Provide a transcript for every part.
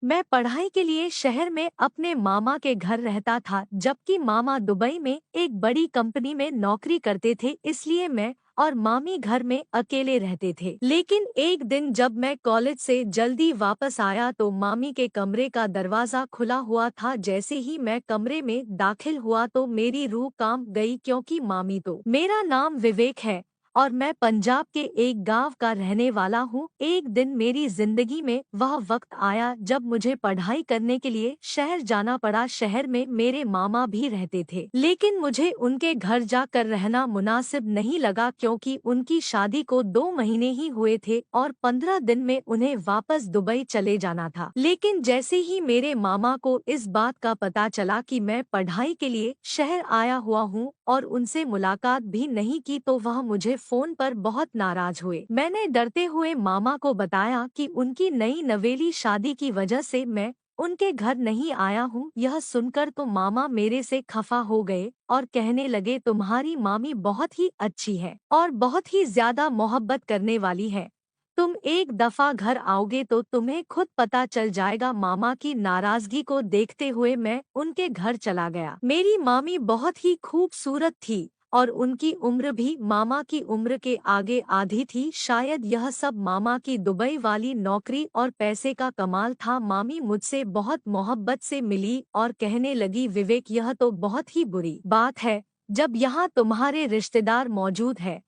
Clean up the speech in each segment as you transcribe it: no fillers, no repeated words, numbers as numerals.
मैं पढ़ाई के लिए शहर में अपने मामा के घर रहता था, जबकि मामा दुबई में एक बड़ी कंपनी में नौकरी करते थे। इसलिए मैं और मामी घर में अकेले रहते थे। लेकिन एक दिन जब मैं कॉलेज से जल्दी वापस आया तो मामी के कमरे का दरवाजा खुला हुआ था। जैसे ही मैं कमरे में दाखिल हुआ तो मेरी रूह कांप गई, क्योंकि मामी तो मेरा नाम विवेक है और मैं पंजाब के एक गांव का रहने वाला हूँ। एक दिन मेरी जिंदगी में वह वक्त आया जब मुझे पढ़ाई करने के लिए शहर जाना पड़ा। शहर में मेरे मामा भी रहते थे, लेकिन मुझे उनके घर जाकर रहना मुनासिब नहीं लगा, क्योंकि उनकी शादी को 2 महीने ही हुए थे और 15 दिन में उन्हें वापस दुबई चले जाना था। लेकिन जैसे ही मेरे मामा को इस बात का पता चला कि मैं पढ़ाई के लिए शहर आया हुआ हूँ और उनसे मुलाकात भी नहीं की, तो वह मुझे फोन पर बहुत नाराज हुए। मैंने डरते हुए मामा को बताया कि उनकी नई नवेली शादी की वजह से मैं उनके घर नहीं आया हूँ। यह सुनकर तो मामा मेरे से खफा हो गए और कहने लगे, तुम्हारी मामी बहुत ही अच्छी है और बहुत ही ज्यादा मोहब्बत करने वाली है। तुम एक दफा घर आओगे तो तुम्हें खुद पता चल जाएगा। मामा की नाराजगी को देखते हुए मैं उनके घर चला गया। मेरी मामी बहुत ही खूबसूरत थी और उनकी उम्र भी मामा की उम्र के आगे आधी थी। शायद यह सब मामा की दुबई वाली नौकरी और पैसे का कमाल था। मामी मुझसे बहुत मोहब्बत से मिली और कहने लगी, विवेक, यह तो बहुत ही बुरी बात है जब यहाँ तुम्हारे रिश्तेदार मौजूद है,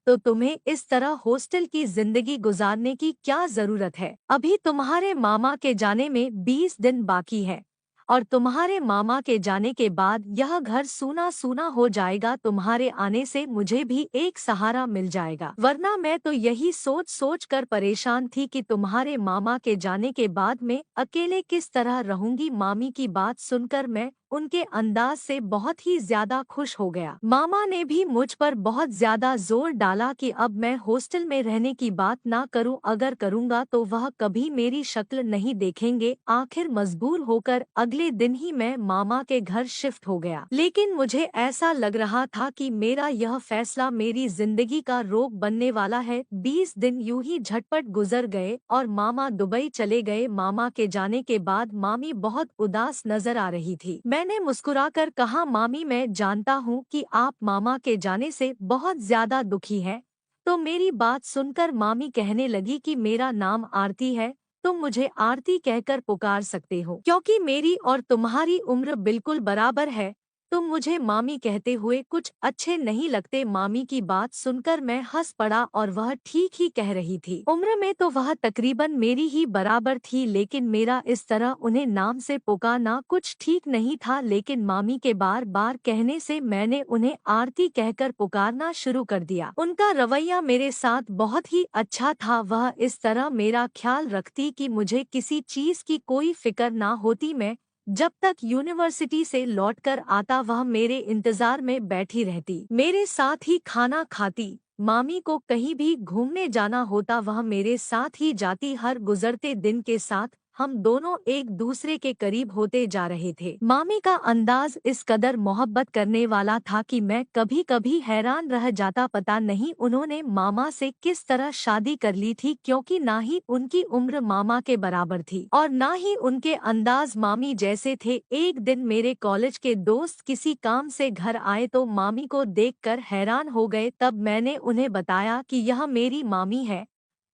तो तुम्हें इस तरह हॉस्टल की जिंदगी गुजारने की क्या जरूरत है। अभी तुम्हारे मामा के जाने में 20 दिन बाकी है और तुम्हारे मामा के जाने के बाद यह घर सूना सूना हो जाएगा। तुम्हारे आने से मुझे भी एक सहारा मिल जाएगा, वरना मैं तो यही सोच सोच कर परेशान थी कि तुम्हारे मामा के जाने के बाद मैं अकेले किस तरह रहूंगी। मामी की बात सुनकर मैं उनके अंदाज से बहुत ही ज्यादा खुश हो गया। मामा ने भी मुझ पर बहुत ज्यादा जोर डाला कि अब मैं हॉस्टल में रहने की बात ना करूं, अगर करूंगा तो वह कभी मेरी शक्ल नहीं देखेंगे। आखिर मजबूर होकर अगले दिन ही मैं मामा के घर शिफ्ट हो गया। लेकिन मुझे ऐसा लग रहा था कि मेरा यह फैसला मेरी जिंदगी का रोग बनने वाला है। 20 दिन यूं ही झटपट गुजर गए और मामा दुबई चले गए। मामा के जाने के बाद मामी बहुत उदास नजर आ रही थी। मैंने मुस्कुराकर कहा, मामी, मैं जानता हूँ कि आप मामा के जाने से बहुत ज्यादा दुखी हैं। तो मेरी बात सुनकर मामी कहने लगी कि मेरा नाम आरती है, तुम मुझे आरती कहकर पुकार सकते हो, क्योंकि मेरी और तुम्हारी उम्र बिल्कुल बराबर है। तुम मुझे मामी कहते हुए कुछ अच्छे नहीं लगते। मामी की बात सुनकर मैं हंस पड़ा और वह ठीक ही कह रही थी। उम्र में तो वह तकरीबन मेरी ही बराबर थी, लेकिन मेरा इस तरह उन्हें नाम से पुकारना कुछ ठीक नहीं था। लेकिन मामी के बार बार कहने से मैंने उन्हें आरती कहकर पुकारना शुरू कर दिया। उनका रवैया मेरे साथ बहुत ही अच्छा था। वह इस तरह मेरा ख्याल रखती कि मुझे किसी चीज की कोई फिक्र ना होती। मैं जब तक यूनिवर्सिटी से लौटकर आता वह मेरे इंतजार में बैठी रहती, मेरे साथ ही खाना खाती। मामी को कहीं भी घूमने जाना होता वह मेरे साथ ही जाती। हर गुजरते दिन के साथ हम दोनों एक दूसरे के करीब होते जा रहे थे। मामी का अंदाज इस कदर मोहब्बत करने वाला था कि मैं कभी कभी हैरान रह जाता। पता नहीं उन्होंने मामा से किस तरह शादी कर ली थी, क्योंकि ना ही उनकी उम्र मामा के बराबर थी और ना ही उनके अंदाज मामी जैसे थे। एक दिन मेरे कॉलेज के दोस्त किसी काम से घर आए तो मामी को देखकर हैरान हो गए। तब मैंने उन्हें बताया कि यह मेरी मामी है,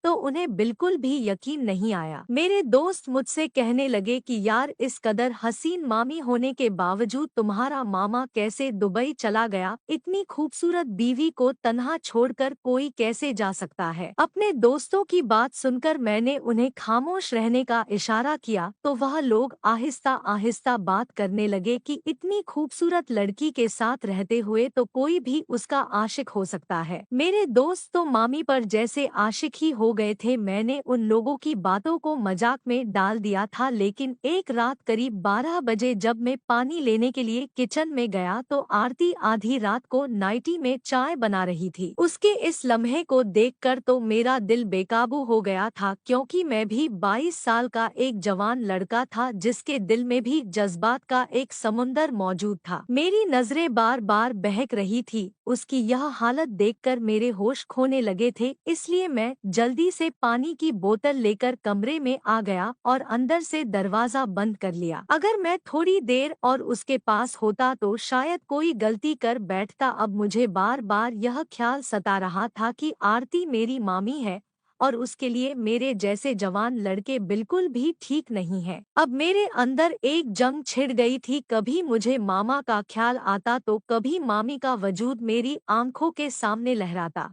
तो उन्हें बिल्कुल भी यकीन नहीं आया। मेरे दोस्त मुझसे कहने लगे कि यार, इस कदर हसीन मामी होने के बावजूद तुम्हारा मामा कैसे दुबई चला गया? इतनी खूबसूरत बीवी को तन्हा छोड़कर कोई कैसे जा सकता है? अपने दोस्तों की बात सुनकर मैंने उन्हें खामोश रहने का इशारा किया तो वह लोग आहिस्ता आहिस्ता बात करने लगे कि इतनी खूबसूरत लड़की के साथ रहते हुए तो कोई भी उसका आशिक हो सकता है। मेरे दोस्त तो मामी पर जैसे आशिक ही हो गए थे। मैंने उन लोगों की बातों को मजाक में डाल दिया था। लेकिन एक रात करीब 12 बजे जब मैं पानी लेने के लिए किचन में गया तो आरती आधी रात को नाइटी में चाय बना रही थी। उसके इस लम्हे को देखकर तो मेरा दिल बेकाबू हो गया था, क्योंकि मैं भी 22 साल का एक जवान लड़का था जिसके दिल में भी जज्बात का एक समुंदर मौजूद था। मेरी नजरें बार बार बहक रही थी। उसकी यह हालत देखकर मेरे होश खोने लगे थे, इसलिए मैं जल्दी जल्दी से पानी की बोतल लेकर कमरे में आ गया और अंदर से दरवाजा बंद कर लिया। अगर मैं थोड़ी देर और उसके पास होता तो शायद कोई गलती कर बैठता। अब मुझे बार बार यह ख्याल सता रहा था कि आरती मेरी मामी है और उसके लिए मेरे जैसे जवान लड़के बिल्कुल भी ठीक नहीं है। अब मेरे अंदर एक जंग छिड़ गई थी, कभी मुझे मामा का ख्याल आता तो कभी मामी का वजूद मेरी आंखों के सामने लहराता।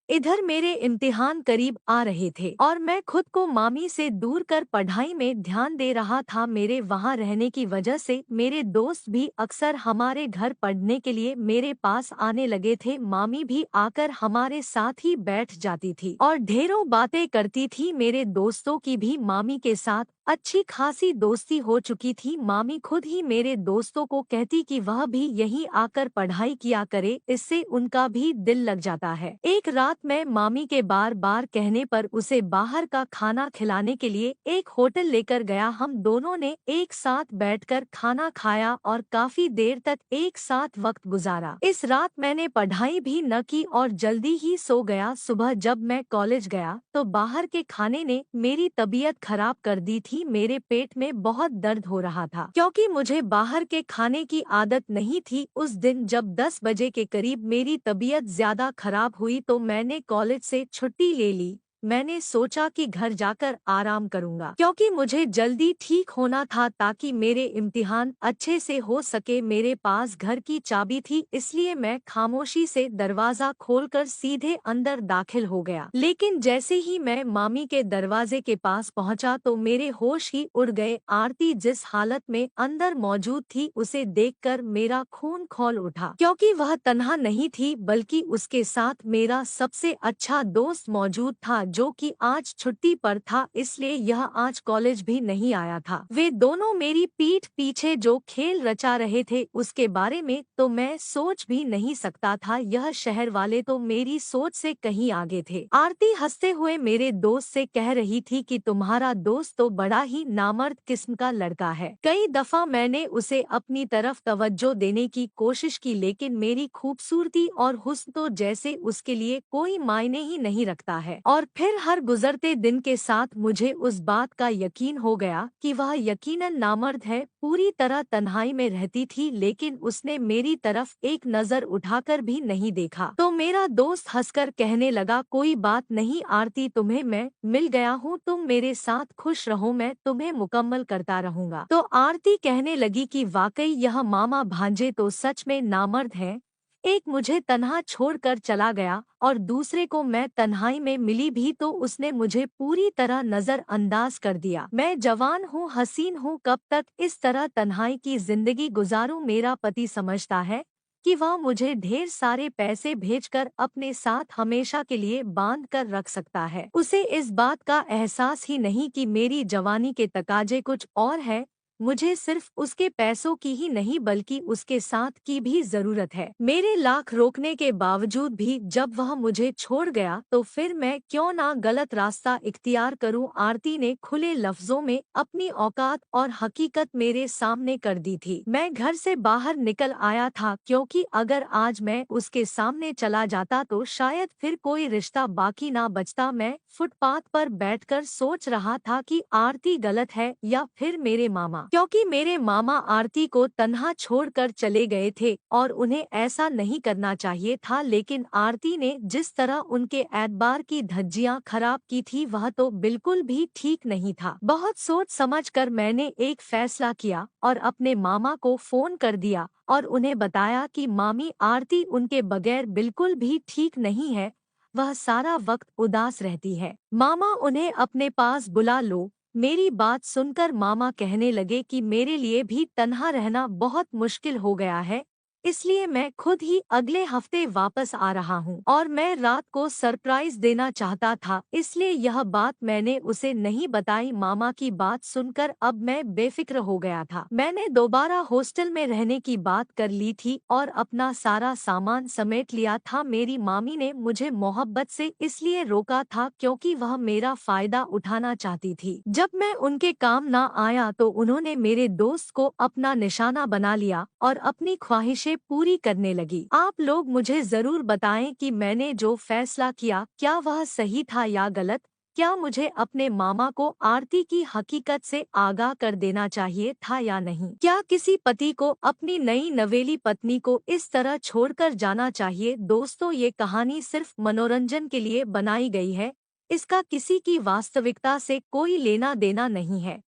इधर मेरे इम्तिहान करीब आ रहे थे और मैं खुद को मामी से दूर कर पढ़ाई में ध्यान दे रहा था। मेरे वहाँ रहने की वजह से मेरे दोस्त भी अक्सर हमारे घर पढ़ने के लिए मेरे पास आने लगे थे। मामी भी आकर हमारे साथ ही बैठ जाती थी और ढेरों बातें करती थी। मेरे दोस्तों की भी मामी के साथ अच्छी खासी दोस्ती हो चुकी थी। मामी खुद ही मेरे दोस्तों को कहती कि वह भी यहीं आकर पढ़ाई किया करे, इससे उनका भी दिल लग जाता है। एक रात मैं मामी के बार बार कहने पर उसे बाहर का खाना खिलाने के लिए एक होटल लेकर गया। हम दोनों ने एक साथ बैठकर खाना खाया और काफी देर तक एक साथ वक्त गुजारा। इस रात मैंने पढ़ाई भी न की और जल्दी ही सो गया। सुबह जब मैं कॉलेज गया तो बाहर के खाने ने मेरी तबीयत खराब कर दी थी। मेरे पेट में बहुत दर्द हो रहा था क्योंकि मुझे बाहर के खाने की आदत नहीं थी। उस दिन जब 10 बजे के करीब मेरी तबीयत ज्यादा खराब हुई तो मैंने कॉलेज से छुट्टी ले ली। मैंने सोचा कि घर जाकर आराम करूंगा क्योंकि मुझे जल्दी ठीक होना था ताकि मेरे इम्तिहान अच्छे से हो सके। मेरे पास घर की चाबी थी, इसलिए मैं खामोशी से दरवाजा खोलकर सीधे अंदर दाखिल हो गया। लेकिन जैसे ही मैं मामी के दरवाजे के पास पहुंचा तो मेरे होश ही उड़ गए। आरती जिस हालत में अंदर मौजूद थी उसे देखकर मेरा खून खौल उठा क्योंकि वह तन्हा नहीं थी बल्कि उसके साथ मेरा सबसे अच्छा दोस्त मौजूद था जो कि आज छुट्टी पर था, इसलिए यह आज कॉलेज भी नहीं आया था। वे दोनों मेरी पीठ पीछे जो खेल रचा रहे थे उसके बारे में तो मैं सोच भी नहीं सकता था। यह शहर वाले तो मेरी सोच से कहीं आगे थे। आरती हंसते हुए मेरे दोस्त से कह रही थी कि तुम्हारा दोस्त तो बड़ा ही नामर्द किस्म का लड़का है। कई दफा मैंने उसे अपनी तरफ तवज्जो देने की कोशिश की लेकिन मेरी खूबसूरती और हुस्न तो जैसे उसके लिए कोई मायने ही नहीं रखता है। और फिर हर गुजरते दिन के साथ मुझे उस बात का यकीन हो गया कि वह यकीनन नामर्द है। पूरी तरह तन्हाई में रहती थी लेकिन उसने मेरी तरफ एक नजर उठाकर भी नहीं देखा। तो मेरा दोस्त हंसकर कहने लगा, कोई बात नहीं आरती, तुम्हें मैं मिल गया हूँ, तुम मेरे साथ खुश रहो, मैं तुम्हें मुकम्मल करता रहूंगा। तो आरती कहने लगी कि वाकई यह मामा भांजे तो सच में नामर्द है। एक मुझे तन्हा छोड़कर चला गया और दूसरे को मैं तन्हाई में मिली भी तो उसने मुझे पूरी तरह नजरअंदाज कर दिया। मैं जवान हूँ, हसीन हूँ, कब तक इस तरह तन्हाई की जिंदगी गुजारूं। मेरा पति समझता है कि वह मुझे ढेर सारे पैसे भेजकर अपने साथ हमेशा के लिए बांध कर रख सकता है। उसे इस बात का एहसास ही नहीं कि मेरी जवानी के तकाजे कुछ और है। मुझे सिर्फ उसके पैसों की ही नहीं बल्कि उसके साथ की भी जरूरत है। मेरे लाख रोकने के बावजूद भी जब वह मुझे छोड़ गया तो फिर मैं क्यों ना गलत रास्ता इख्तियार करूं। आरती ने खुले लफ्जों में अपनी औकात और हकीकत मेरे सामने कर दी थी। मैं घर से बाहर निकल आया था क्योंकि अगर आज मैं उसके सामने चला जाता तो शायद फिर कोई रिश्ता बाकी ना बचता। मैं फुटपाथ पर बैठकर सोच रहा था कि आरती गलत है या फिर मेरे मामा, क्योंकि मेरे मामा आरती को तन्हा छोड़कर चले गए थे और उन्हें ऐसा नहीं करना चाहिए था। लेकिन आरती ने जिस तरह उनके एतबार की धज्जियां खराब की थी वह तो बिल्कुल भी ठीक नहीं था। बहुत सोच समझ कर मैंने एक फैसला किया और अपने मामा को फोन कर दिया और उन्हें बताया कि मामी आरती उनके बगैर बिल्कुल भी ठीक नहीं है, वह सारा वक्त उदास रहती है। मामा उन्हें अपने पास बुला लो। मेरी बात सुनकर मामा कहने लगे कि मेरे लिए भी तन्हा रहना बहुत मुश्किल हो गया है, इसलिए मैं खुद ही अगले हफ्ते वापस आ रहा हूँ और मैं रात को सरप्राइज देना चाहता था, इसलिए यह बात मैंने उसे नहीं बताई। मामा की बात सुनकर अब मैं बेफिक्र हो गया था। मैंने दोबारा हॉस्टल में रहने की बात कर ली थी और अपना सारा सामान समेट लिया था। मेरी मामी ने मुझे मोहब्बत से इसलिए रोका था क्योंकि वह मेरा फायदा उठाना चाहती थी। जब मैं उनके काम ना आया तो उन्होंने मेरे दोस्त को अपना निशाना बना लिया और अपनी ख्वाहिशें ख्वाहिशें पूरी करने लगी। आप लोग मुझे जरूर बताएं कि मैंने जो फैसला किया क्या वह सही था या गलत। क्या मुझे अपने मामा को आरती की हकीकत से आगाह कर देना चाहिए था या नहीं? क्या किसी पति को अपनी नई नवेली पत्नी को इस तरह छोड़कर जाना चाहिए? दोस्तों, ये कहानी सिर्फ मनोरंजन के लिए बनाई गई है। इसका किसी की वास्तविकता से कोई लेना देना नहीं है।